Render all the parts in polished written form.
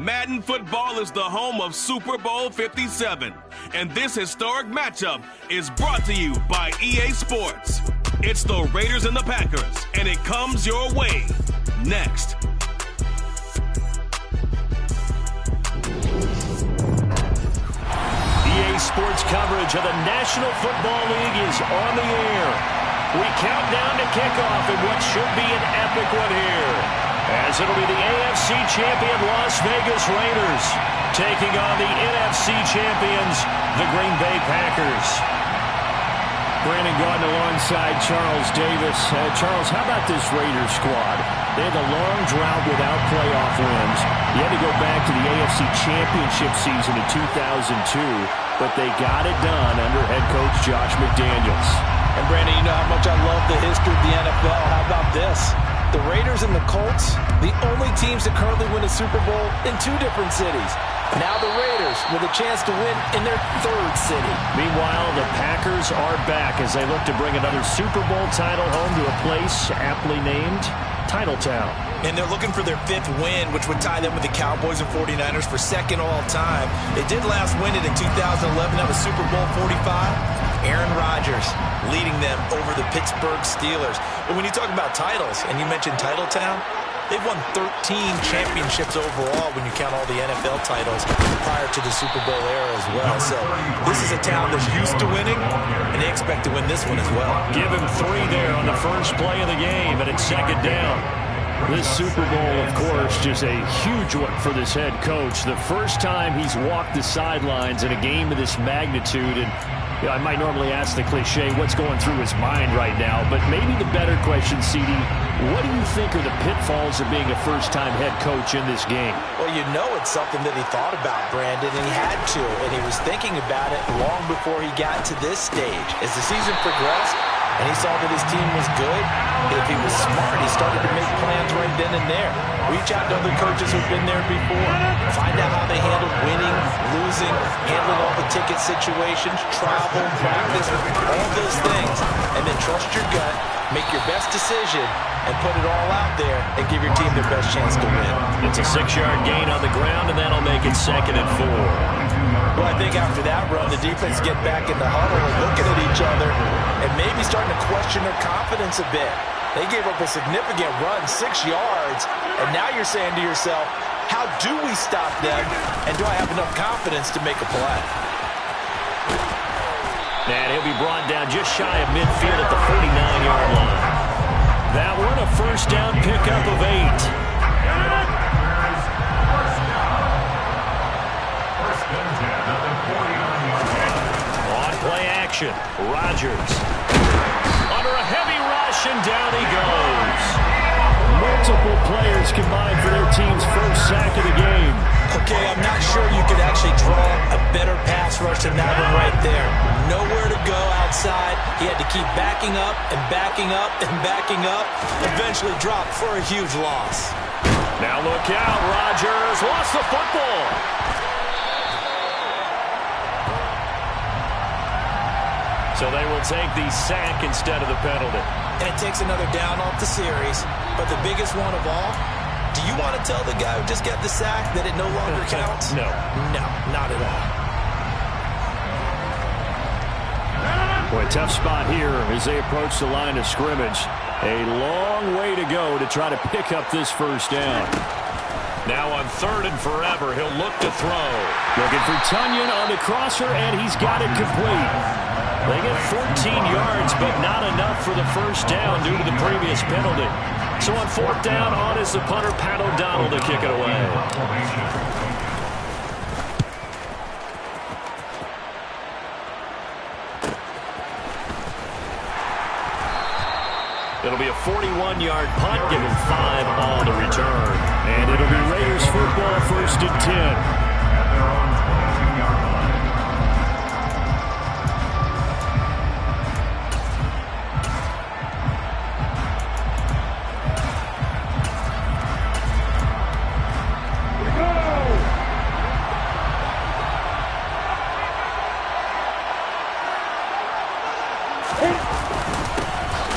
Madden football is the home of Super Bowl 57, and this historic matchup is brought to you by EA Sports. It's the Raiders and the Packers, and it comes your way next. EA Sports coverage of the National Football League is on the air. We count down to kickoff in what should be an epic one here, as it'll be the AFC champion Las Vegas Raiders taking on the NFC champions, the Green Bay Packers. Brandon Gaudin alongside Charles Davis. Charles, how about this Raiders squad? They had a long drought without playoff wins. You had to go back to the AFC Championship season in 2002, but they got it done under head coach Josh McDaniels. And Brandon, you know how much I love the history of the NFL. How about this? The Raiders and the Colts, the only teams that currently win a Super Bowl in two different cities. Now the Raiders with a chance to win in their third city. Meanwhile, the Packers are back as they look to bring another Super Bowl title home to a place aptly named Titletown. And they're looking for their fifth win, which would tie them with the Cowboys and 49ers for second all time. They did last win it in 2011. That was Super Bowl 45. Aaron Rodgers leading them over the Pittsburgh Steelers. But when you talk about titles, and you mentioned Titletown, they've won 13 championships overall when you count all the NFL titles prior to the Super Bowl era as well. So this is a town that's used to winning, and they expect to win this one as well. Give him 3 there on the first play of the game, and it's second down. This Super Bowl, of course, just a huge one for this head coach. The first time he's walked the sidelines in a game of this magnitude, and I might normally ask the cliche, what's going through his mind right now? But maybe the better question, CD, what do you think are the pitfalls of being a first-time head coach in this game? Well, you know it's something that he thought about, Brandon, and he had to. And he was thinking about it long before he got to this stage. As the season progressed, and he saw that his team was good, if he was smart, he started to make plans right then and there. Reach out to other coaches who've been there before. Find out how they handled winning, losing, handling all the ticket situations, travel, practice, all those things. And then trust your gut, make your best decision, and put it all out there and give your team the best chance to win. It's a 6-yard gain on the ground, and that'll make it 2nd and 4. Well, I think after that run, the defense get back in the huddle and looking at each other and maybe starting to question their confidence a bit. They gave up a significant run, 6 yards, and now you're saying to yourself, how do we stop them, and do I have enough confidence to make a play? And he'll be brought down just shy of midfield at the 49-yard line. That one a first down pickup of 8. On play action, Rodgers. Under a heavy rush, and down he goes. Multiple players combined for their team's first sack of the game. Okay, I'm not sure you could actually draw a better pass rush than that one right there. Nowhere to go outside. He had to keep backing up and backing up and backing up. Eventually dropped for a huge loss. Now look out, Rodgers lost the football. So they will take the sack instead of the penalty. And it takes another down off the series. But the biggest one of all, do you want to tell the guy who just got the sack that it no longer counts? No. No, not at all. Boy, tough spot here as they approach the line of scrimmage. A long way to go to try to pick up this first down. Now on 3rd and forever, he'll look to throw. Looking for Tunyon on the crosser, and he's got it complete. They get 14 yards, but not enough for the first down due to the previous penalty. So on 4th down, on is the punter, Pat O'Donnell, to kick it away. It'll be a 41-yard punt, giving 5 on the return. And it'll be Raiders football, 1st and 10.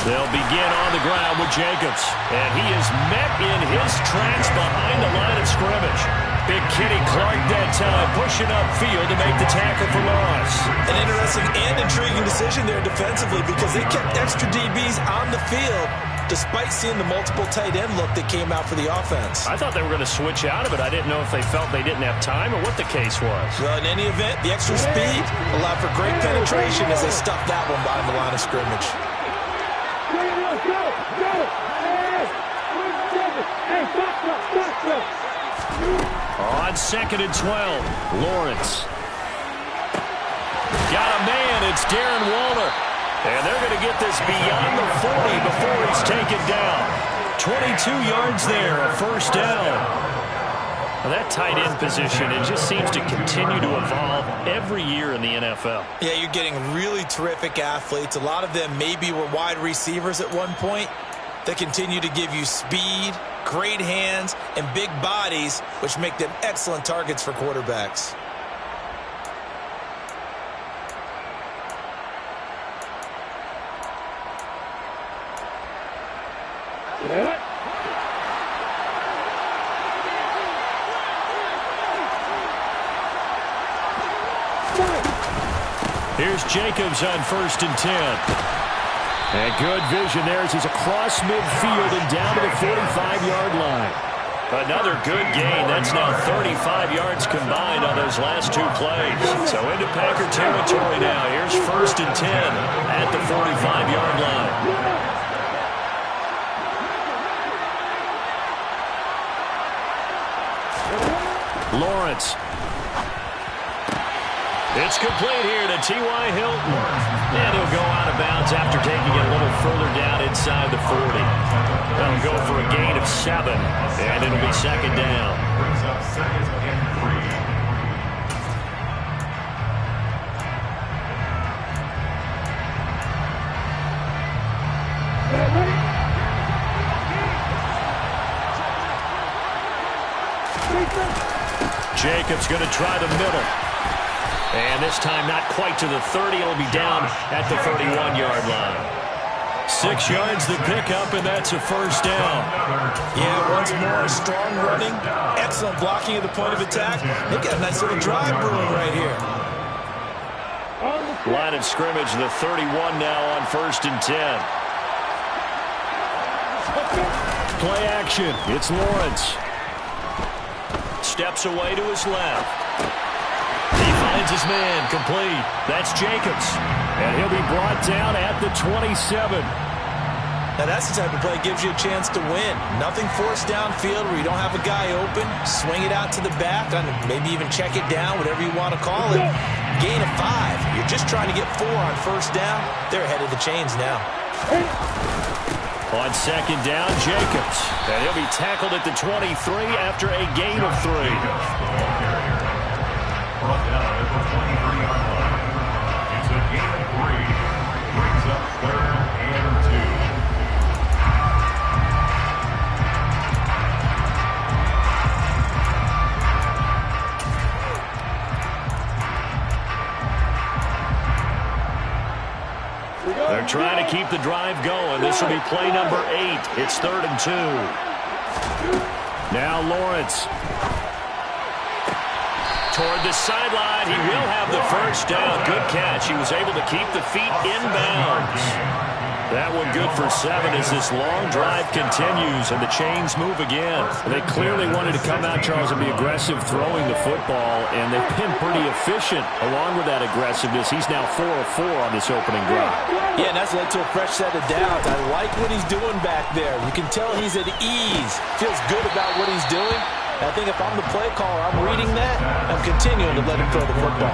They'll begin on the ground with Jacobs. And he is met in his tracks behind the line of scrimmage. Big Kitty Clark that time, pushing upfield to make the tackle for loss. An interesting and intriguing decision there defensively because they kept extra DBs on the field despite seeing the multiple tight end look that came out for the offense. I thought they were going to switch out of it. I didn't know if they felt they didn't have time or what the case was. Well, in any event, the extra speed allowed for great penetration as they stuffed that one behind the line of scrimmage. On 2nd and 12, Lawrence. Got a man, it's Darren Waller. And they're going to get this beyond the 40 before he's taken down. 22 yards there, a first down. Well, that tight end position, it just seems to continue to evolve every year in the NFL. Yeah, you're getting really terrific athletes. A lot of them maybe were wide receivers at one point. They continue to give you speed, great hands, and big bodies, which make them excellent targets for quarterbacks. Here's Jacobs on 1st and 10. And good vision there as he's across midfield and down to the 45-yard line. Another good gain. That's now 35 yards combined on those last 2 plays. So into Packer territory now. Here's 1st and 10 at the 45-yard line. Lawrence. It's complete here to T.Y. Hilton. And he'll go out of bounds after taking it a little further down inside the 40. They'll go for a gain of 7, and it'll be 2nd down. Jacobs going to try the middle. And this time not quite to the 30. It'll be down at the 31-yard line. 6 yards to pick up, and that's a first down. Yeah, once more, strong running, excellent blocking at the point of attack. They've got a nice little drive brewing right here. Line of scrimmage, the 31 now on 1st and 10. Play action. It's Lawrence. Steps away to his left. He finds his man, complete. That's Jacobs. And he'll be brought down at the 27. Now that's the type of play that gives you a chance to win. Nothing forced downfield where you don't have a guy open. Swing it out to the back, maybe even check it down, whatever you want to call it. Gain of 5. You're just trying to get 4 on first down. They're ahead of the chains now. On 2nd down, Jacobs. And he'll be tackled at the 23 after a gain of 3. It's a gain of 3. Brings up 3rd and 2. They're trying to keep the drive going. This will be play number 8. It's 3rd and 2. Now Lawrence. Toward the sideline. He will have the first down. Good catch. He was able to keep the feet inbounds. That one good for 7 as this long drive continues and the chains move again. They clearly wanted to come out, Charles, and be aggressive throwing the football, and they've been pretty efficient along with that aggressiveness. He's now 4 of 4 on this opening drive. Yeah, and that's led to a fresh set of downs. I like what he's doing back there. You can tell he's at ease. Feels good about what he's doing. I think if I'm the play caller, I'm reading that, I'm continuing to let him throw the football.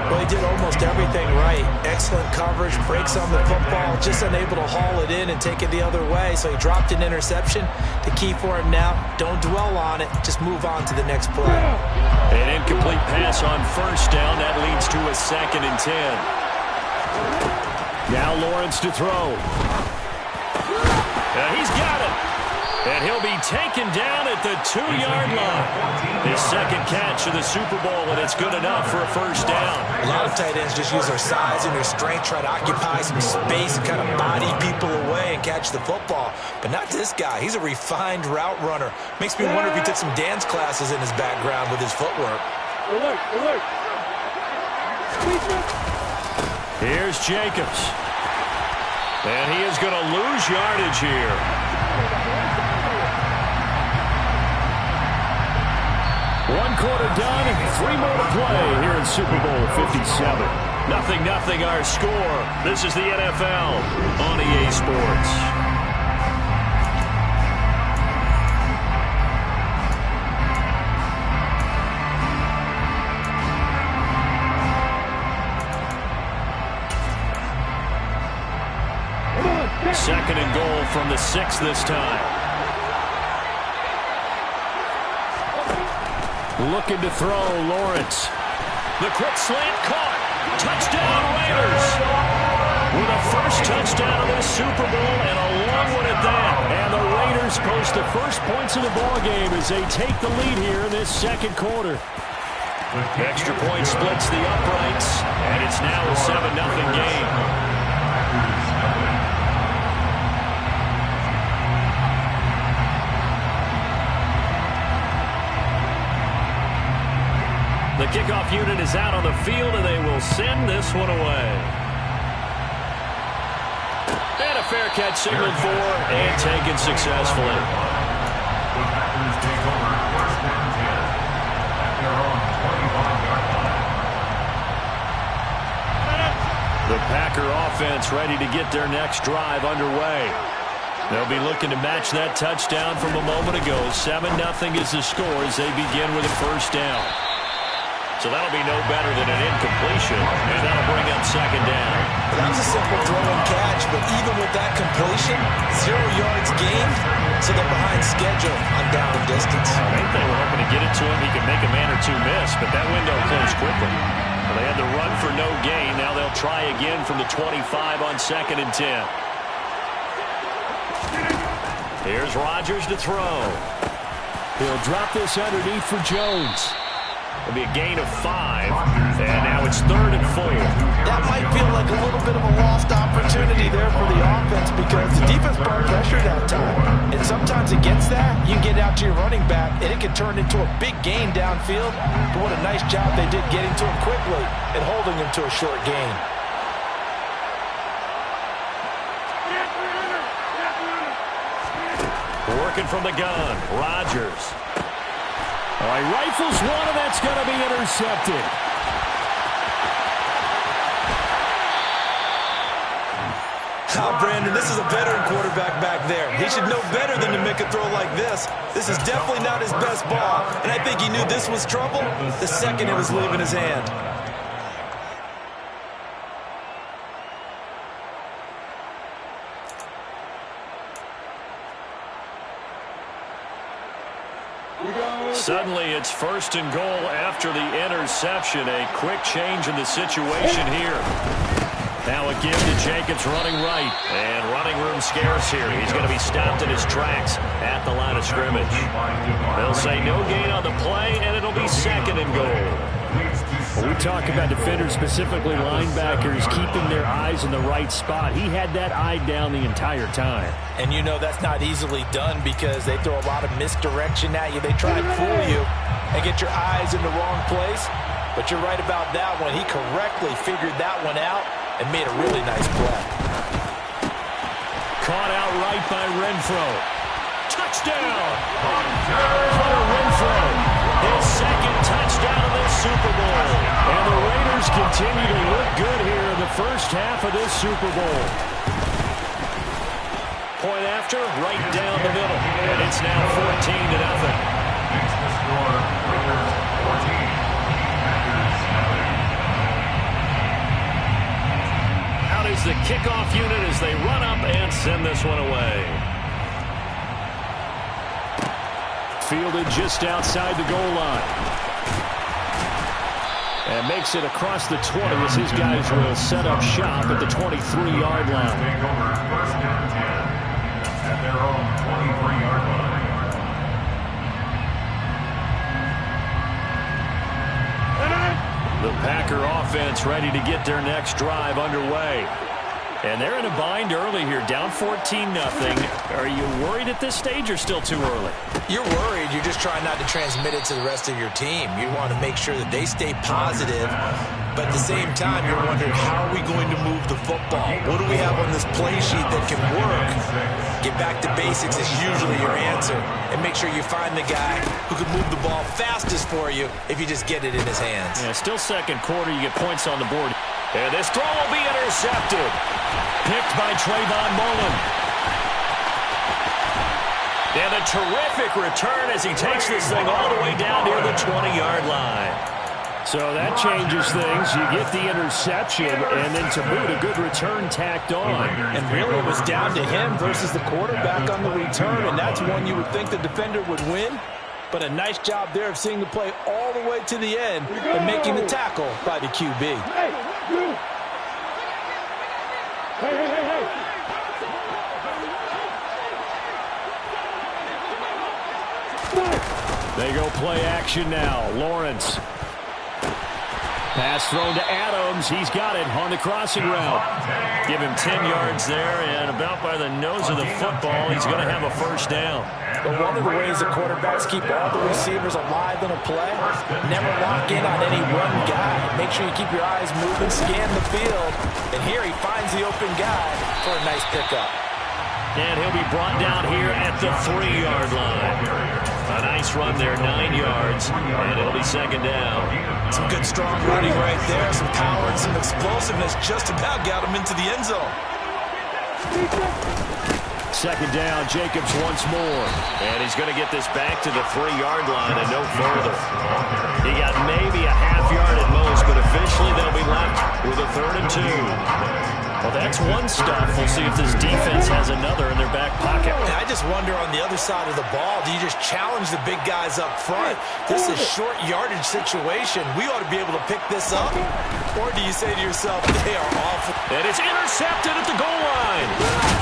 Well, he did almost everything right. Excellent coverage, breaks on the football, just unable to haul it in and take it the other way. So he dropped an interception. The key for him now, don't dwell on it, just move on to the next play. An incomplete pass on first down. That leads to a 2nd and 10. Now Lawrence to throw. He's got it. And he'll be taken down at the 2-yard line. His second catch of the Super Bowl, and it's good enough for a first down. A lot of tight ends just use their size and their strength, try to occupy some space and kind of body people away and catch the football. But not this guy. He's a refined route runner. Makes me wonder if he took some dance classes in his background with his footwork. Alert. Here's Jacobs. And he is going to lose yardage here. One quarter done and 3 more to play here in Super Bowl 57. 0-0 our score. This is the NFL on EA Sports. Second and goal from the 6 this time. Looking to throw, Lawrence. The quick slant caught. Touchdown, Raiders. With a first touchdown of this Super Bowl and a long one at that. And the Raiders post the first points of the ballgame as they take the lead here in this second quarter. Extra point splits the uprights, and it's now a 7-0 game. The kickoff unit is out on the field, and they will send this one away. And a fair catch signaled for and taken successfully. The Packers take over first and 10 at their own 25-yard line. The Packer offense ready to get their next drive underway. They'll be looking to match that touchdown from a moment ago. 7-0 is the score as they begin with a first down. So that'll be no better than an incompletion, and that'll bring up second down. That was a simple throw and catch, but even with that completion, 0 yards gained, so they're behind schedule on down and distance. I think they were hoping to get it to him. He could make a man or two miss, but that window closed quickly. Well, they had to run for no gain. Now they'll try again from the 25 on second and 10. Here's Rodgers to throw. He'll drop this underneath for Jones. It'll be a gain of 5, and now it's 3rd and 4. That might feel like a little bit of a lost opportunity there for the offense because the defense brought pressure that time. And sometimes against that, you get out to your running back, and it can turn into a big gain downfield. But what a nice job they did getting to him quickly and holding him to a short gain. Working from the gun, Rodgers. All right, rifles one, and that's going to be intercepted. Brandon, this is a veteran quarterback back there. He should know better than to make a throw like this. This is definitely not his best ball, and I think he knew this was trouble the second it was leaving his hand. Suddenly, it's 1st and goal after the interception. A quick change in the situation here. Now a give to Jacobs running right. And running room scarce here. He's going to be stopped in his tracks at the line of scrimmage. They'll say no gain on the play, and it'll be 2nd and goal. When we talk about defenders, specifically linebackers, keeping their eyes in the right spot, he had that eye down the entire time. And you know that's not easily done because they throw a lot of misdirection at you. They try to fool you and get your eyes in the wrong place. But you're right about that one. He correctly figured that one out and made a really nice play. Caught out right by Renfro. Touchdown! Hunter Renfro, his 2nd touchdown of this Super Bowl. And the Raiders continue to look good here in the first half of this Super Bowl. Point after, right down the middle. And it's now 14-0. Makes the score Raiders 14, Packers 7. Out is the kickoff unit as they run up and send this one away. Fielded just outside the goal line. And makes it across the 20 as his guys will set up shop at the 23-yard line. Take over first and 10 at their own 23-yard line. The Packer offense ready to get their next drive underway. And they're in a bind early here, down 14-0. Are you worried at this stage or still too early? You're worried. You're just trying not to transmit it to the rest of your team. You want to make sure that they stay positive, but at the same time, you're wondering, how are we going to move the football? What do we have on this play sheet that can work? Get back to basics is usually your answer, and make sure you find the guy who can move the ball fastest for you if you just get it in his hands. Yeah, still second quarter, you get points on the board. And this throw will be intercepted. Picked by Trayvon Mullen. And a terrific return as he takes this thing all the way down near the 20-yard line. So that changes things. You get the interception, and then to boot, a good return tacked on. And really, it was down to him versus the quarterback on the return, and that's one you would think the defender would win. But a nice job there of seeing the play all the way to the end and making the tackle by the QB. They go play action now. Lawrence. Pass thrown to Adams. He's got it on the crossing route. Give him 10 yards there, and about by the nose of the football, he's going to have a first down. But one of the ways the quarterbacks keep all the receivers alive in a play, never lock in on any one guy. Make sure you keep your eyes moving, scan the field, and here he finds the open guy for a nice pickup. And he'll be brought down here at the 3-yard line. A nice run there, 9 yards, and it'll be second down. Some good strong running right there, some power and some explosiveness just about got him into the end zone. Second down, Jacobs once more. And he's going to get this back to the 3-yard line and no further. He got maybe a half yard at most, but officially they'll be left with a 3rd and 2. Well, that's one stuff. We'll see if this defense has another in their back pocket. I just wonder on the other side of the ball, do you just challenge the big guys up front? This is a short yardage situation. We ought to be able to pick this up. Or do you say to yourself, they are awful? And it's intercepted at the goal line.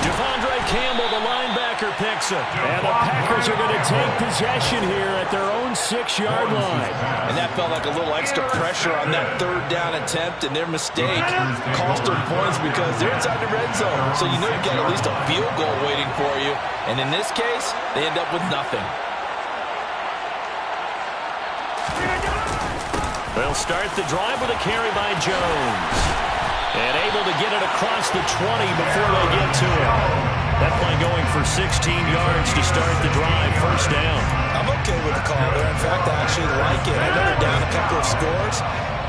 Devondre Campbell, the linebacker, picks it. And the Packers are going to take possession here at their own 6-yard line. And that felt like a little extra pressure on that 3rd down attempt, and their mistake cost them points because they're inside the red zone. So you know you've got at least a field goal waiting for you. And in this case, they end up with nothing. They'll start the drive with a carry by Jones. And able to get it across the 20 before they get to it. That play going for 16 yards to start the drive, first down. I'm okay with the call there. In fact, I actually like it. I know they're down a couple of scores,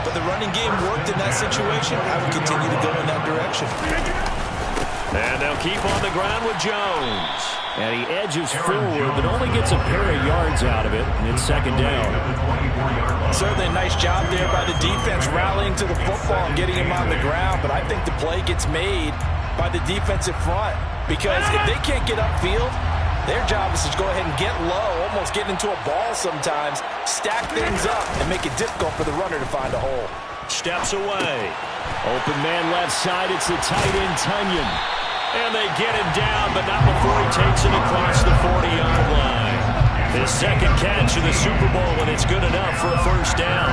but the running game worked in that situation. I would continue to go in that direction. And they'll keep on the ground with Jones. And he edges forward, but only gets a pair of yards out of it. And it's second down. Certainly a nice job there by the defense rallying to the football and getting him on the ground. But I think the play gets made by the defensive front. Because if they can't get upfield, their job is to go ahead and get low, almost get into a ball sometimes, stack things up, and make it difficult for the runner to find a hole. Steps away. Open man left side. It's the tight end, Tunyon. And they get him down, but not before he takes it across the 40-yard line. His second catch of the Super Bowl, and it's good enough for a first down.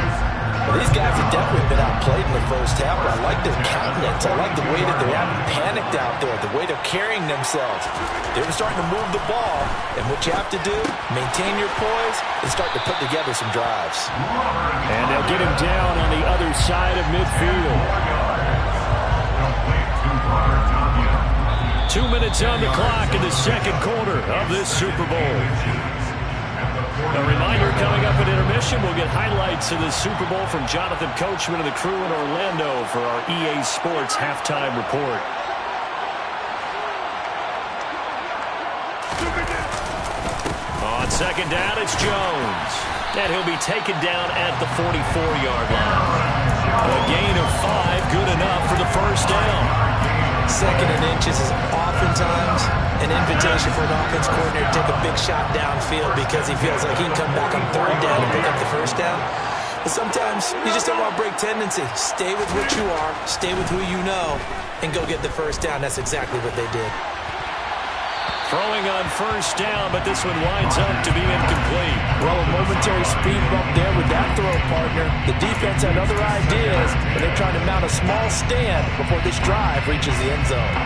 Well, these guys have definitely been outplayed in the first half, but I like their countenance. I like the way that they haven't panicked out there, the way they're carrying themselves. They're starting to move the ball, and what you have to do, maintain your poise and start to put together some drives. And they'll get him down on the other side of midfield. 2 minutes on the clock in the second quarter of this Super Bowl. A reminder, coming up at intermission, we'll get highlights of the Super Bowl from Jonathan Coachman and the crew in Orlando for our EA Sports halftime report. On second down, it's Jones. And he'll be taken down at the 44-yard line. A gain of 5, good enough for the first down. Second and inches is oftentimes an invitation for an offense coordinator to take a big shot downfield because he feels like he can come back on 3rd down and pick up the first down. But sometimes you just don't want to break tendency. Stay with what you are, stay with who you know, and go get the first down. That's exactly what they did. Throwing on first down, but this one winds up to be incomplete. Well, a momentary speed bump there with that throw, partner. The defense had other ideas, but they're trying to mount a small stand before this drive reaches the end zone.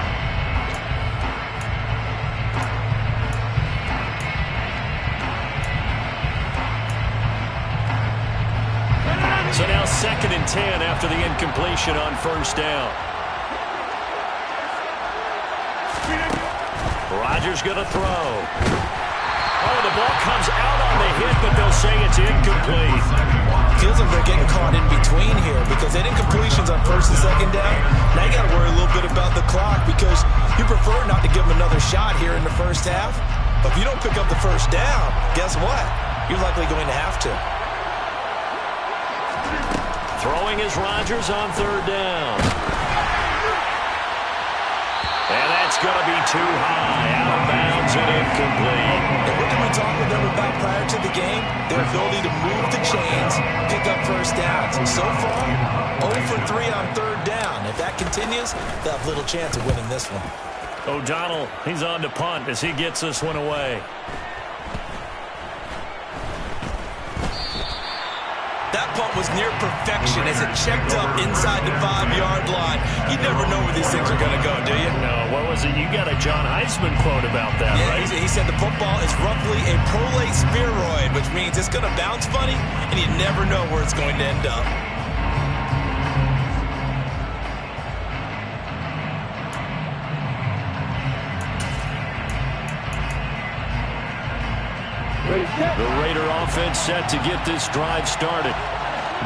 So now 2nd and 10 after the incompletion on first down. Rodgers going to throw. Oh, the ball comes out on the hit, but they'll say it's incomplete. Feels like they're getting caught in between here because they did incompletions on 1st and 2nd down. Now you got to worry a little bit about the clock because you prefer not to give them another shot here in the first half. But if you don't pick up the first down, guess what? You're likely going to have to. Throwing is Rodgers on 3rd down. And that's going to be too high. Out of bounds and incomplete. And what did we talk with them about prior to the game? Their ability to move the chains, pick up first downs. And so far, 0 for 3 on 3rd down. If that continues, they'll have little chance of winning this one. O'Donnell, he's on to punt as he gets this one away. That punt was near perfection as it checked up inside the 5-yard line. You never know where these things are going to go, do you? No, what was it? You got a John Heisman quote about that, right? He said the football is roughly a prolate spheroid, which means it's going to bounce funny, and you never know where it's going to end up. The Raider offense set to get this drive started.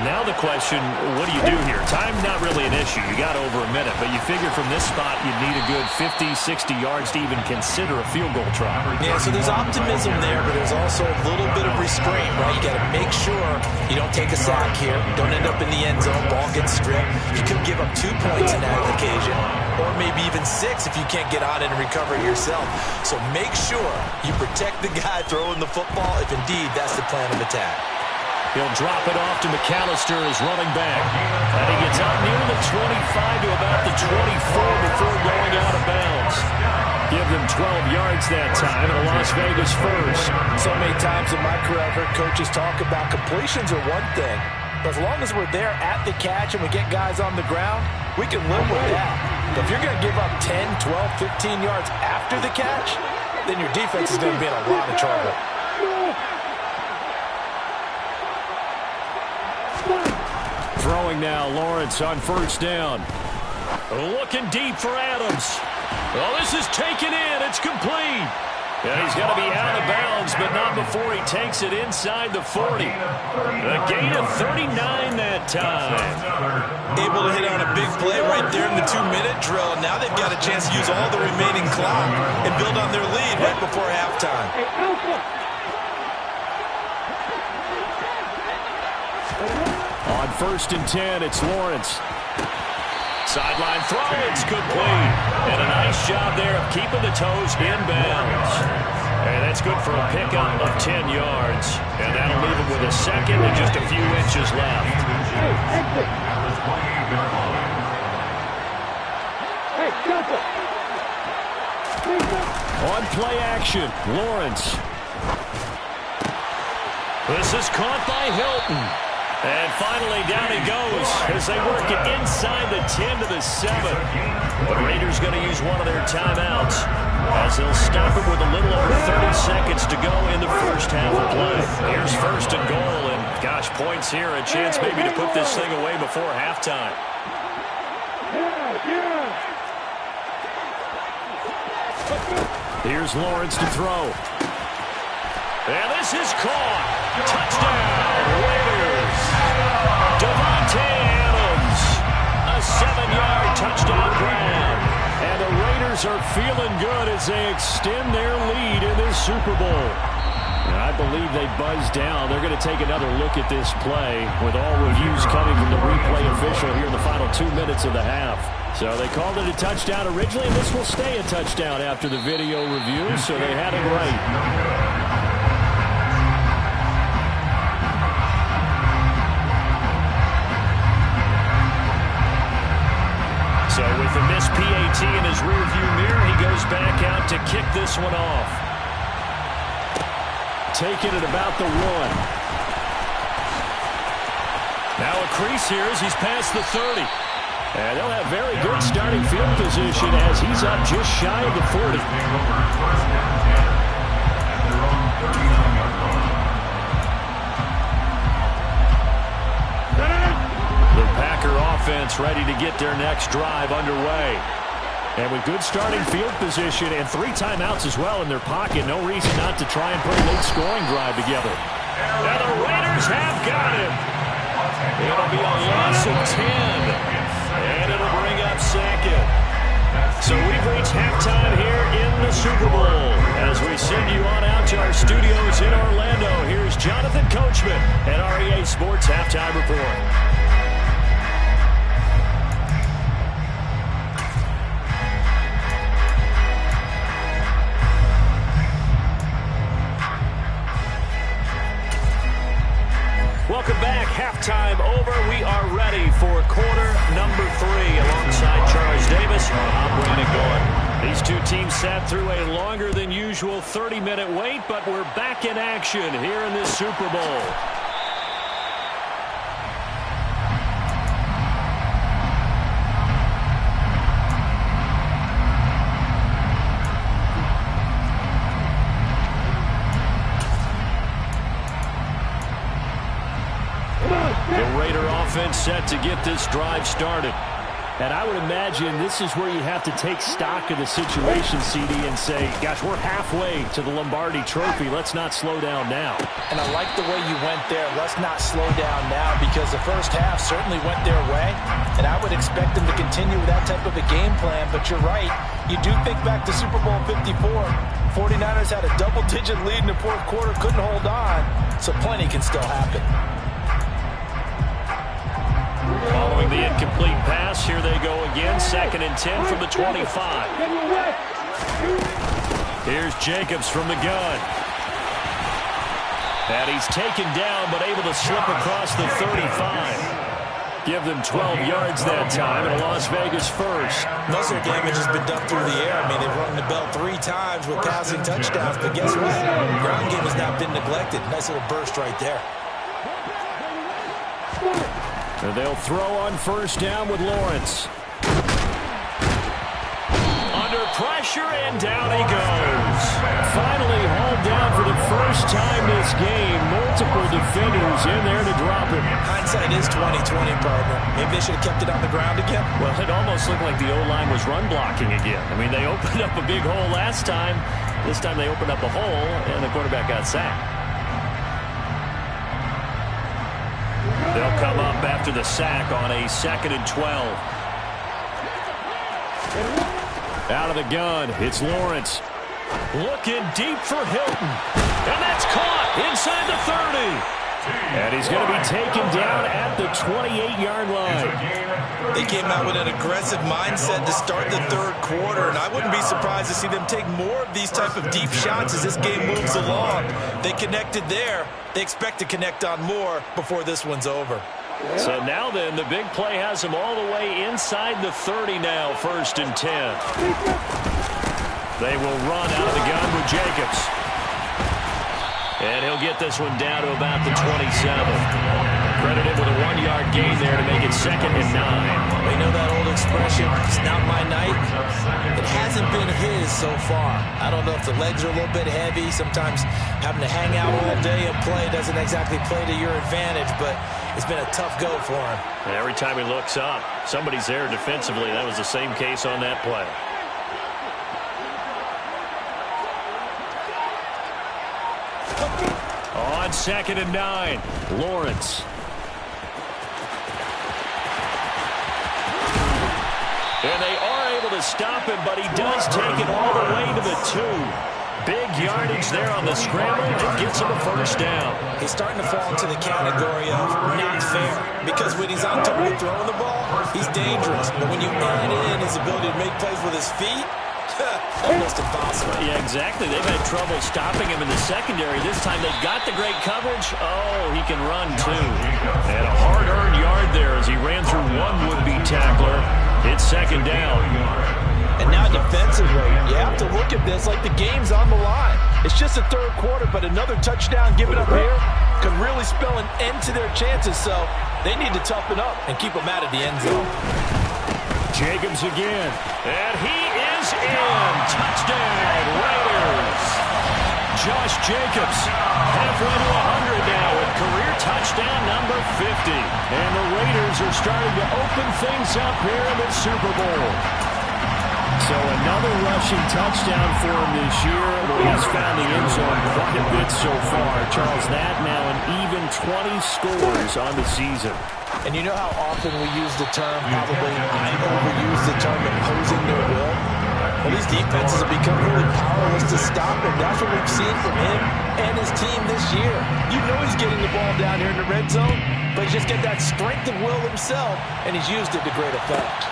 Now the question, what do you do here? Time not really an issue. You got over a minute, but you figure from this spot you'd need a good 50, 60 yards to even consider a field goal try. Yeah, so there's optimism there, but there's also a little bit of restraint, right? You got to make sure you don't take a sack here. Don't end up in the end zone. Ball gets stripped. You could give up 2 points in that occasion, or maybe even 6 if you can't get on it and recover it yourself. So make sure you protect the guy throwing the football if indeed that's the plan of attack. He'll drop it off to McAllister as running back. And he gets out near the 25 to about the 24 before going out of bounds. Give them 12 yards that time, and a Las Vegas first. So many times in my career I've heard coaches talk about completions are one thing, but as long as we're there at the catch and we get guys on the ground, we can live with that. But if you're going to give up 10, 12, 15 yards after the catch, then your defense is going to be in a lot of trouble. Throwing now, Lawrence on first down. Looking deep for Adams. Oh, this is taken in. It's complete. And he's going to be out of bounds, but not before he takes it inside the 40. A gain of 39 that time. Able to hit on a big play right there in the 2-minute drill. Now they've got a chance to use all the remaining clock and build on their lead right before halftime. On 1st and 10, it's Lawrence. Sideline throw, it's complete. And a nice job there of keeping the toes in bounds. And that's good for a pickup of 10 yards. And that'll leave him with a second and just a few inches left. On play action, Lawrence. This is caught by Hilton. And finally, down he goes as they work it inside the 10 to the 7. The Raiders going to use one of their timeouts as they'll stop it with a little over 30 seconds to go in the first half of play. Here's 1st and goal, and gosh, points here, a chance maybe to put this thing away before halftime. Here's Lawrence to throw. And this is caught. Touchdown, Raiders. Devontae Adams. A 7-yard touchdown grab. And the Raiders are feeling good as they extend their lead in this Super Bowl. And I believe they buzzed down. They're going to take another look at this play with all reviews coming from the replay official here in the final 2 minutes of the half. So they called it a touchdown originally, and this will stay a touchdown after the video review, so they had it right. So with the missed PAT in his rearview mirror, he goes back out to kick this one off. Taking it about the 1. Now a crease here as he's past the 30. And they'll have very good starting field position as he's up just shy of the 40. The Packer offense ready to get their next drive underway. And with good starting field position and 3 timeouts as well in their pocket, no reason not to try and put a late scoring drive together. And the Raiders have got him. It'll be a loss of 10. And it'll bring up second. So we've reached halftime here in the Super Bowl. As we send you on out to our studios in Orlando, here's Jonathan Coachman at our EA Sports Halftime Report. Welcome back. Halftime over. We are ready for quarter number 3 alongside Charles Davis. I'm Brandon Gaudin. These two teams sat through a longer than usual 30-minute wait, but we're back in action here in this Super Bowl. Set to get this drive started. And I would imagine this is where you have to take stock of the situation, CD, and say, gosh, we're halfway to the Lombardi Trophy. Let's not slow down now. And I like the way you went there. Let's not slow down now, because the first half certainly went their way. And I would expect them to continue with that type of a game plan. But you're right. You do think back to Super Bowl 54. 49ers had a double-digit lead in the fourth quarter, couldn't hold on. So plenty can still happen. Following the incomplete pass, here they go again. 2nd and 10 from the 25. Here's Jacobs from the gun. And he's taken down, but able to slip across the 35. Give them 12 yards that time, and a Las Vegas first. Most of their damage has been done through the air. I mean, they've rung the bell 3 times with passing touchdowns, but guess what? Ground game has not been neglected. Nice little burst right there. And they'll throw on first down with Lawrence. Under pressure, and down he goes. Finally hauled down for the first time this game. Multiple defenders in there to drop him. Hindsight is 20/20, partner. Maybe they should have kept it on the ground again. Well, it almost looked like the O-line was run blocking again. I mean, they opened up a big hole last time. This time they opened up a hole, and the quarterback got sacked. They'll come up after the sack on a 2nd and 12. Out of the gun, it's Lawrence. Looking deep for Hilton. And that's caught inside the 30. And he's going to be taken down at the 28-yard line. They came out with an aggressive mindset to start the third quarter, and I wouldn't be surprised to see them take more of these type of deep shots as this game moves along. They connected there. They expect to connect on more before this one's over. So now then, the big play has them all the way inside the 30 now, 1st and 10. They will run out of the gun with Jacobs. And he'll get this one down to about the 27. Credited with a 1-yard gain there to make it 2nd and 9. You know that old expression, it's not my night? It hasn't been his so far. I don't know if the legs are a little bit heavy. Sometimes having to hang out all day and play doesn't exactly play to your advantage, but it's been a tough go for him. And every time he looks up, somebody's there defensively. That was the same case on that play. On 2nd and 9, Lawrence. And they are able to stop him, but he does take it all the way to the 2. Big yardage there on the scramble. It gets him a first down. He's starting to fall into the category of not fair, because when he's on target throwing the ball, he's dangerous. But when you add in his ability to make plays with his feet, almost impossible. Yeah, exactly. They've had trouble stopping him in the secondary. This time they've got the great coverage. Oh, he can run too. And a hard-earned yard there as he ran through one would-be tackler. It's second down. And now defensively, you have to look at this like the game's on the line. It's just the third quarter, but another touchdown given up here could really spell an end to their chances, so they need to toughen up and keep them out of the end zone. Jacobs again, and he is in. Touchdown, Raiders. Josh Jacobs, halfway to 100 now with career touchdown number 50. And the Raiders are starting to open things up here in the Super Bowl. So another rushing touchdown for him this year. He's found the end zone quite a bit so far. Charles, that now an even 20 scores on the season. And you know how often we use the term, probably I overuse the term imposing their will? Well, these defenses have become really powerless to stop him. That's what we've seen from him and his team this year. You know he's getting the ball down here in the red zone, but he's just got that strength of will himself, and he's used it to great effect.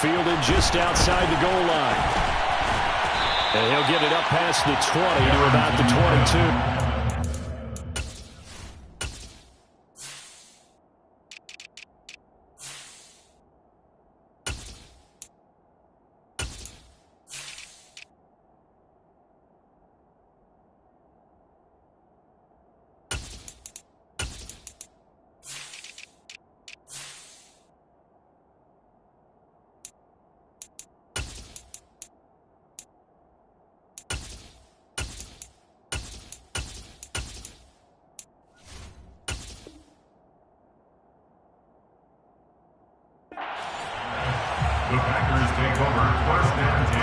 Fielded just outside the goal line. And he'll get it up past the 20 to about the 22. The Packers take over first and 10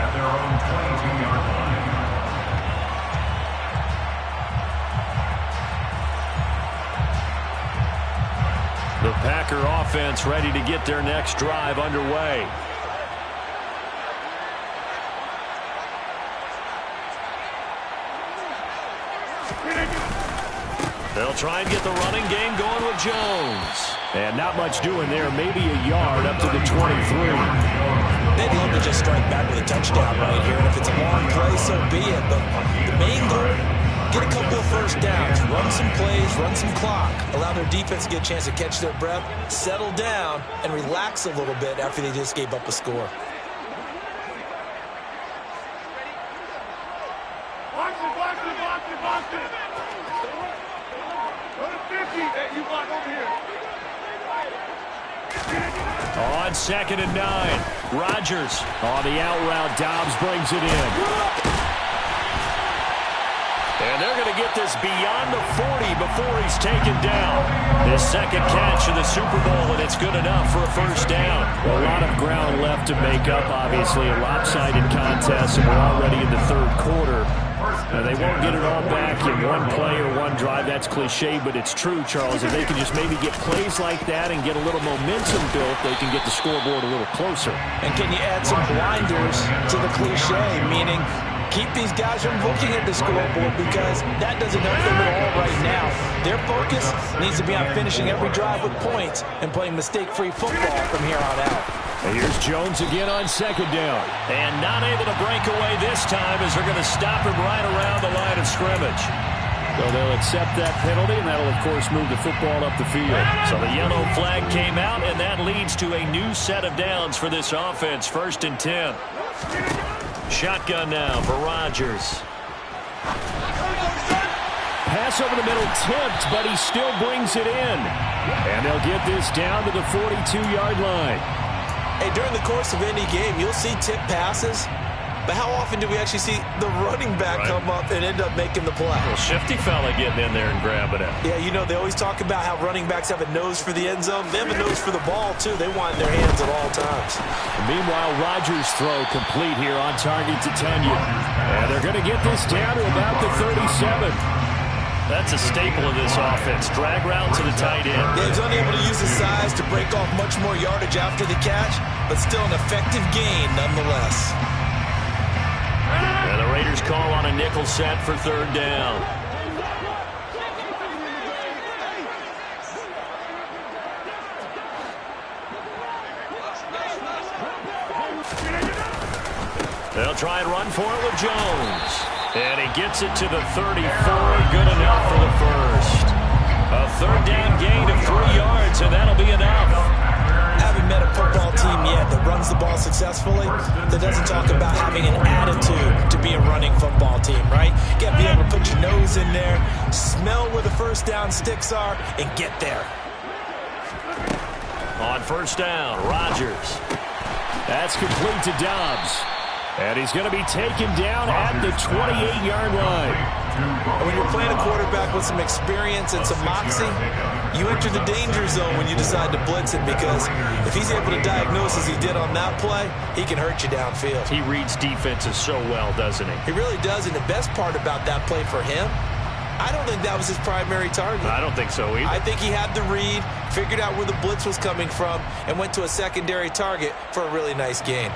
at their own 22-yard line. The Packer offense ready to get their next drive underway. They'll try and get the running game going with Jones. And not much doing there. Maybe a yard up to the 23. They'd love to just strike back with a touchdown right here, and if it's a long play, so be it. But the main goal, get a couple of first downs, run some plays, run some clock, allow their defense to get a chance to catch their breath, settle down, and relax a little bit after they just gave up a score. On second and 9, Rodgers on the out route. Dobbs brings it in. And they're going to get this beyond the 40 before he's taken down. His second catch in the Super Bowl, and it's good enough for a first down. A lot of ground left to make up, obviously. A lopsided contest, and we're already in the third quarter. They won't get it all back in one play or one drive. That's cliche, but it's true, Charles. If they can just maybe get plays like that and get a little momentum built, they can get the scoreboard a little closer. And can you add some blinders to the cliche, meaning keep these guys from looking at the scoreboard, because that doesn't help them at all right now. Their focus needs to be on finishing every drive with points and playing mistake-free football from here on out. And here's Jones again on second down. And not able to break away this time as they're going to stop him right around the line of scrimmage. So they'll accept that penalty, and that'll, of course, move the football up the field. So the yellow flag came out, and that leads to a new set of downs for this offense. First and 10. Shotgun now for Rodgers. Pass over the middle tipped, but he still brings it in. And they'll get this down to the 42-yard line. Hey, during the course of any game, you'll see tip passes, but how often do we actually see the running back come up and end up making the play? Well, shifty fella getting in there and grabbing it. Yeah, you know, they always talk about how running backs have a nose for the end zone. They have a nose for the ball, too. They want it in their hands at all times. Meanwhile, Rodgers' throw complete here on target to Tunyon. And they're going to get this down to about the 37. That's a staple of this offense. Drag route to the tight end. Yeah, he's unable to use his size to break off much more yardage after the catch, but still an effective gain nonetheless. And the Raiders call on a nickel set for third down. They'll try and run for it with Jones. And he gets it to the 34. Good enough for the first. A third down gain of 3 yards, and that'll be enough. Having met a football team runs the ball successfully that doesn't talk about having an attitude to be a running football team, right? You got to be able to put your nose in there, smell where the first down sticks are, and get there. On first down, Rodgers. That's complete to Dobbs. And he's going to be taken down at the 28-yard line. And when you're playing a quarterback with some experience and some moxie, you enter the danger zone when you decide to blitz him, because if he's able to diagnose as he did on that play, he can hurt you downfield. He reads defenses so well, doesn't he? He really does, and the best part about that play for him, I don't think that was his primary target. I don't think so either. I think he had the read, figured out where the blitz was coming from, and went to a secondary target for a really nice gain.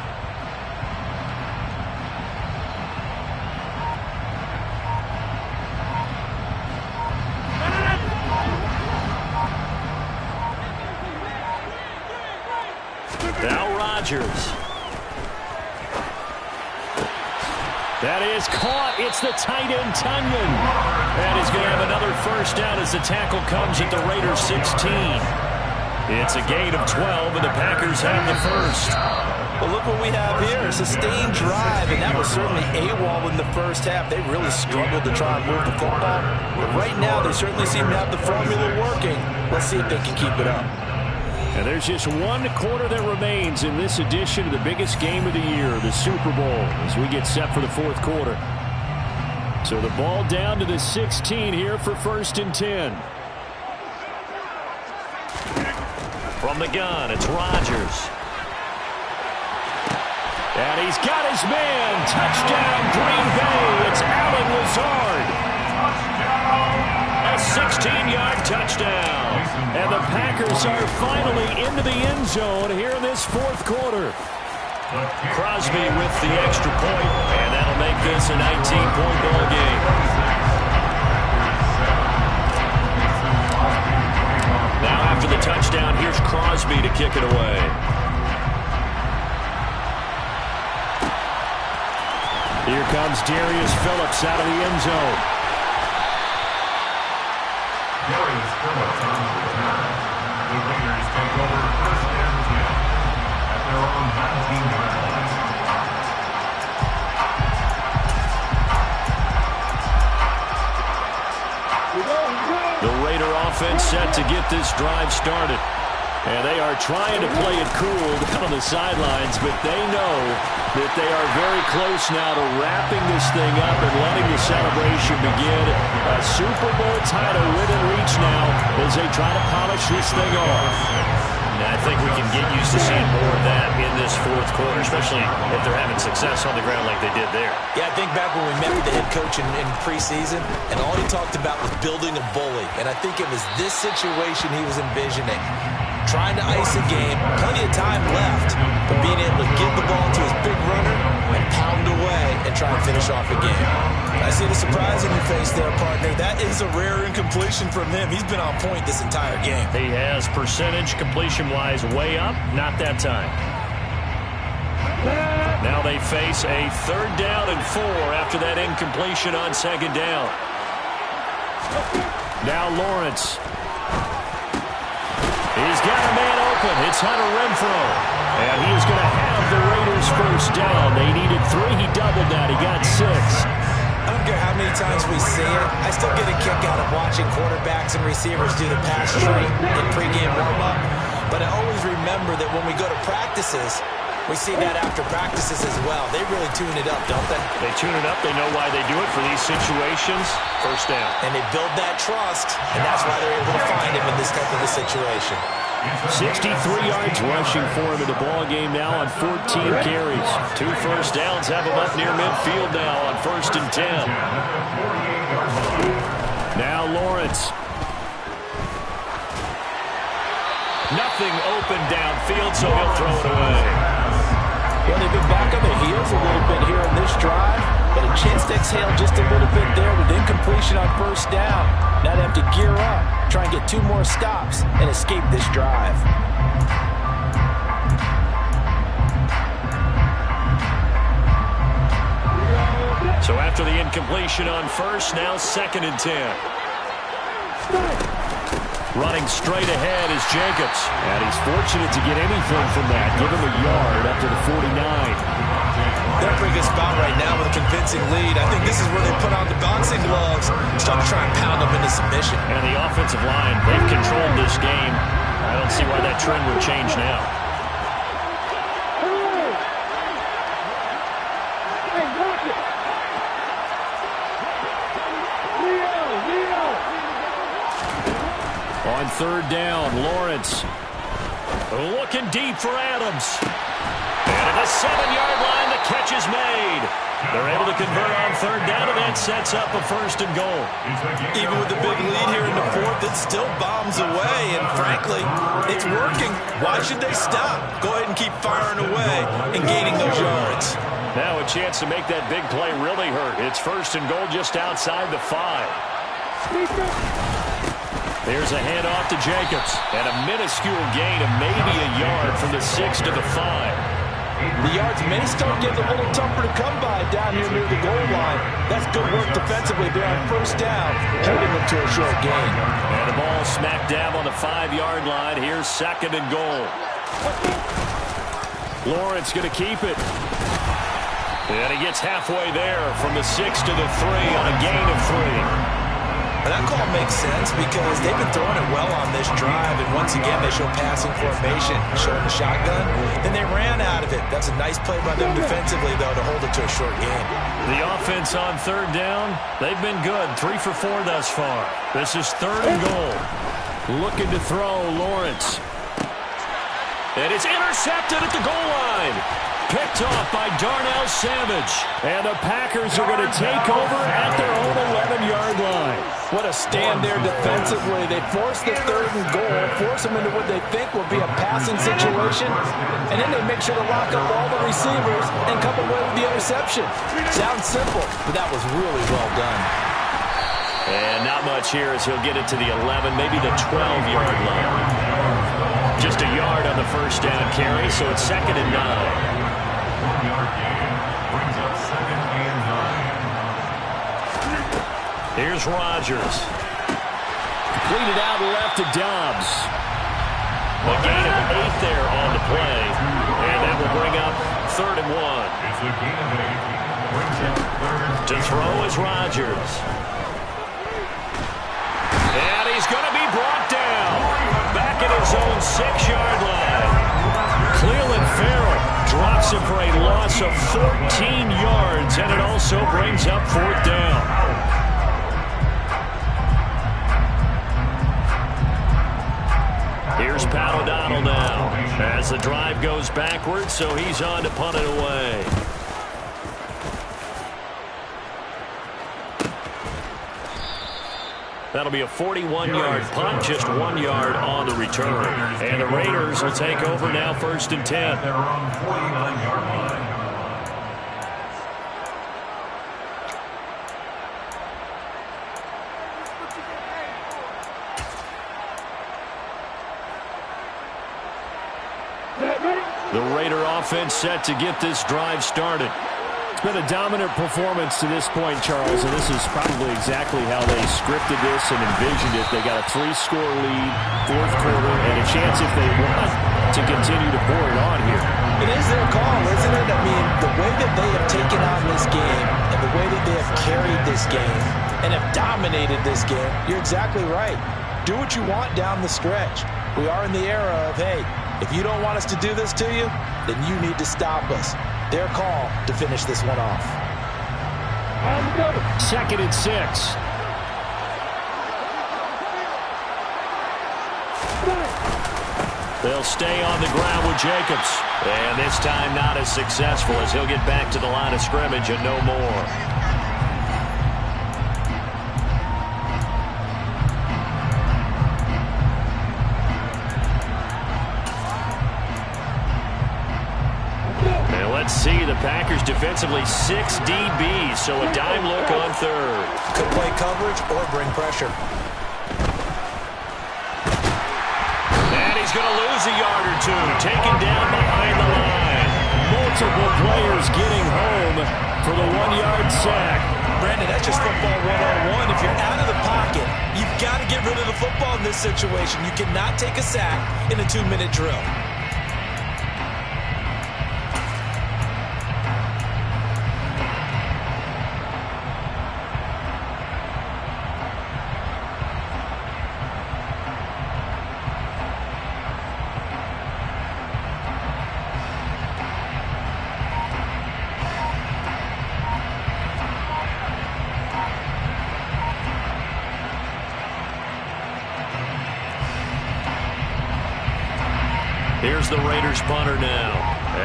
Now Rodgers. That is caught. It's the tight end, Tunyon. And he's going to have another first down as the tackle comes at the Raiders 16. It's a gain of 12, and the Packers have the first. Well, look what we have here. A sustained drive, and that was certainly AWOL in the first half. They really struggled to try and move the football. But right now, they certainly seem to have the formula working. Let's see if they can keep it up. And there's just one quarter that remains in this edition of the biggest game of the year, the Super Bowl, as we get set for the fourth quarter. So the ball down to the 16 here for 1st and 10. From the gun, it's Rodgers. And he's got his man. Touchdown, Green Bay. It's Allen Lazard. A 16-yard touchdown. And the Packers are finally into the end zone here in this fourth quarter. Crosby with the extra point, and that'll make this a 19-point ball game. Now after the touchdown, here's Crosby to kick it away. Here comes Darius Phillips out of the end zone. Darius Phillips on the return. The Raiders take over 1st and 10 at their own 19-yard line. The Raider offense set to get this drive started. And they are trying to play it cool down on the sidelines, but they know that they are very close now to wrapping this thing up and letting the celebration begin. A Super Bowl title within reach now as they try to polish this thing off. And I think we can get used to seeing more of that in this fourth quarter, especially if they're having success on the ground like they did there. Yeah, I think back when we met with the head coach in preseason, and all he talked about was building a bully. And I think it was this situation he was envisioning. Trying to ice a game, plenty of time left, but being able to give the ball to his big runner and pound away and try and finish off a game. I see the surprise in your face there, partner. That is a rare incompletion from him. He's been on point this entire game. He has percentage completion-wise way up, not that time. Now they face a 3rd down and 4 after that incompletion on 2nd down. Now Lawrence. He's got a man open. It's Hunter Renfrow. And he is going to have the Raiders first down. They needed 3. He doubled that. He got 6. I don't care how many times we see it. I still get a kick out of watching quarterbacks and receivers do the pass tree in pregame warm-up. But I always remember that when we go to practices, we see that after practices as well. They really tune it up, don't they? They tune it up. They know why they do it for these situations. First down. And they build that trust, and that's why they're able to find him in this type of a situation. 63 yards rushing for him in the ball game now on 14 carries. 2 first downs have him up near midfield now on 1st and 10. Now Lawrence. Nothing open downfield, so he'll throw it away. Well, they've been back on their heels a little bit here in this drive, but a chance to exhale just a little bit there with incompletion on 1st down. Now they have to gear up, try and get 2 more stops, and escape this drive. So after the incompletion on 1st, now 2nd and 10. Running straight ahead is Jacobs. And he's fortunate to get anything from that. Give him a yard up to the 49. They're in a pretty good spot right now with a convincing lead. I think this is where they put on the boxing gloves, start to try and pound them into submission. And the offensive line, they've controlled this game. I don't see why that trend would change now. On third down, Lawrence looking deep for Adams. And at the 7-yard line, the catch is made. They're able to convert on third down, and that sets up a 1st and goal. Even with the big lead here in the 4th, it still bombs away, and frankly, it's working. Why should they stop? Go ahead and keep firing away and gaining those yards. Now a chance to make that big play really hurt. It's 1st and goal just outside the 5. There's a handoff to Jacobs, and a minuscule gain of maybe a yard from the 6 to the 5. The yards may start getting a little tougher to come by down here near the goal line. That's good work defensively there on 1st down, holding them to a short gain. And the ball smack dab on the 5-yard line. Here's 2nd and goal. Lawrence going to keep it. And he gets halfway there from the 6 to the 3 on a gain of 3. And that call makes sense because they've been throwing it well on this drive, and once again they show passing formation, showing the shotgun. Then they ran out of it. That's a nice play by them defensively, though, to hold it to a short game. The offense on third down, they've been good. 3 for 4 thus far. This is 3rd and goal. Looking to throw, Lawrence. And it's intercepted at the goal line. Picked off by Darnell Savage. And the Packers are going to take over at their own 11-yard line. What a stand there defensively. They force the 3rd and goal, force them into what they think will be a passing situation, and then they make sure to lock up all the receivers and come away with the interception. Sounds simple, but that was really well done. And not much here as he'll get it to the 11, maybe the 12-yard line. Just a yard on the 1st down carry, so it's 2nd and 9. Here's Rodgers. Completed out left to Dobbs. A gain of 8 there on the play. And that will bring up 3rd and 1. To throw is Rodgers. And he's going to be brought down. Back at his own 6-yard line. Cleveland Farrell drops him for a loss of 14 yards. And it also brings up 4th down. Here's Pat O'Donnell now as the drive goes backwards, so he's on to punt it away. That'll be a 41-yard punt, just 1 yard on the return. And the Raiders will take over now 1st and 10. They're on 49-yard line. The Raider offense set to get this drive started. It's been a dominant performance to this point, Charles, and this is probably exactly how they scripted this and envisioned it. They got a 3-score lead, 4th quarter, and a chance if they want to continue to pour it on here. It is their call, isn't it? I mean, the way that they have taken on this game and the way that they have carried this game and have dominated this game, you're exactly right. Do what you want down the stretch. We are in the era of, hey, if you don't want us to do this to you, then you need to stop us. Their call to finish this one off. 2nd and 6. They'll stay on the ground with Jacobs. And this time not as successful as he'll get back to the line of scrimmage and no more. Let's see, the Packers defensively 6 DBs, so a dime look on 3rd. Could play coverage or bring pressure. And he's going to lose a yard or 2, taken down behind the line. Multiple players getting home for the 1-yard sack. Brandon, that's just football 101. If you're out of the pocket, you've got to get rid of the football in this situation. You cannot take a sack in a 2-minute drill. Here's the Raiders punter now,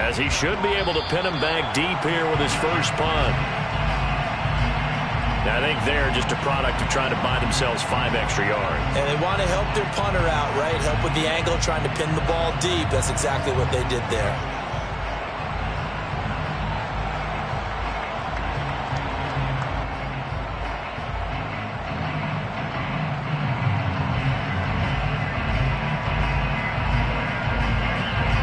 as he should be able to pin him back deep here with his first punt. I think they're just a product of trying to buy themselves 5 extra yards. And they want to help their punter out, right? Help with the angle, trying to pin the ball deep. That's exactly what they did there.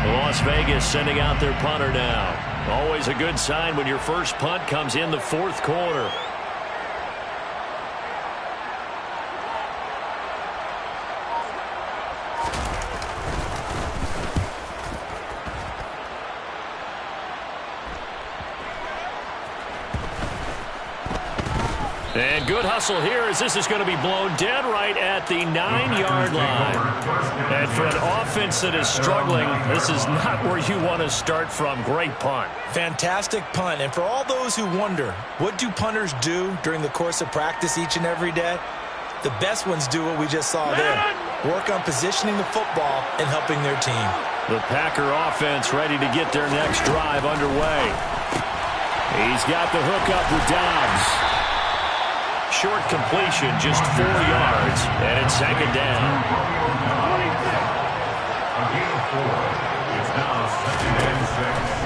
Las Vegas sending out their punter now. Always a good sign when your first punt comes in the 4th quarter. And good hustle here as this is going to be blown dead right at the 9-yard line. And for an offense that is struggling, this is not where you want to start from. Great punt. Fantastic punt. And for all those who wonder, what do punters do during the course of practice each and every day? The best ones do what we just saw there. Work on positioning the football and helping their team. The Packer offense ready to get their next drive underway. He's got the hook up with Dobbs. Short completion, just 4 yards, and it's 2nd down.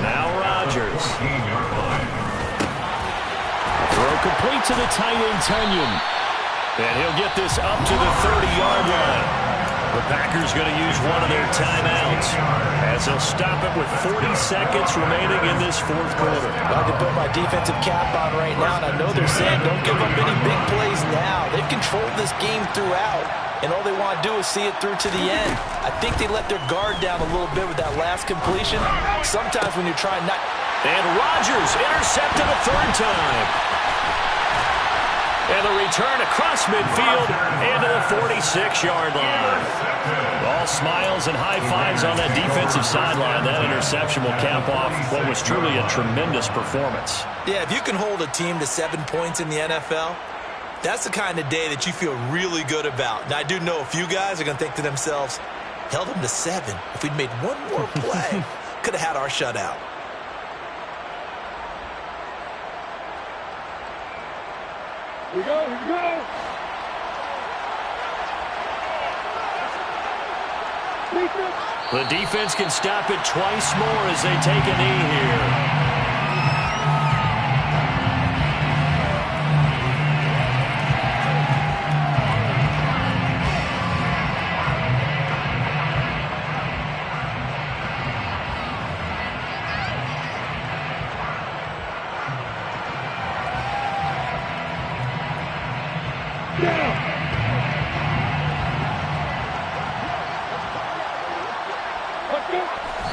Now Rodgers. Throw complete to the tight end, Tunyon. And he'll get this up to the 30-yard line. The Packers going to use one of their timeouts as they'll stop it with 40 seconds remaining in this 4th quarter. I can put my defensive cap on right now, and I know they're saying don't give up any big plays now. They've controlled this game throughout, and all they want to do is see it through to the end. I think they let their guard down a little bit with that last completion. Sometimes when you're trying not... And Rodgers intercepted a 3rd time. And the return across midfield into the 46-yard line. All smiles and high fives on that defensive sideline. That interception will cap off what was truly a tremendous performance. Yeah, if you can hold a team to 7 points in the NFL, that's the kind of day that you feel really good about. Now, I do know a few guys are going to think to themselves, held them to 7. If we'd made one more play, could have had our shutout. Here we go, here we go. The defense can stop it twice more as they take a knee here.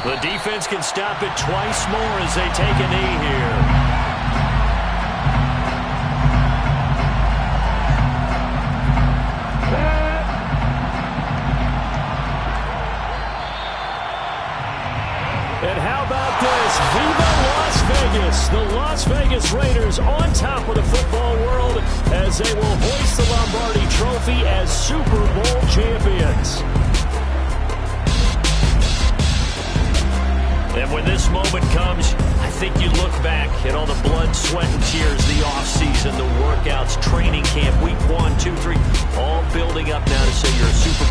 The defense can stop it twice more as they take a knee here. And how about this? Viva Las Vegas! The Las Vegas Raiders on top of the football world as they will hoist the Lombardi Trophy as Super Bowl champions. And when this moment comes, I think you look back at all the blood, sweat, and tears, the offseason, the workouts, training camp, week 1, 2, 3, all building up now to say you're a Super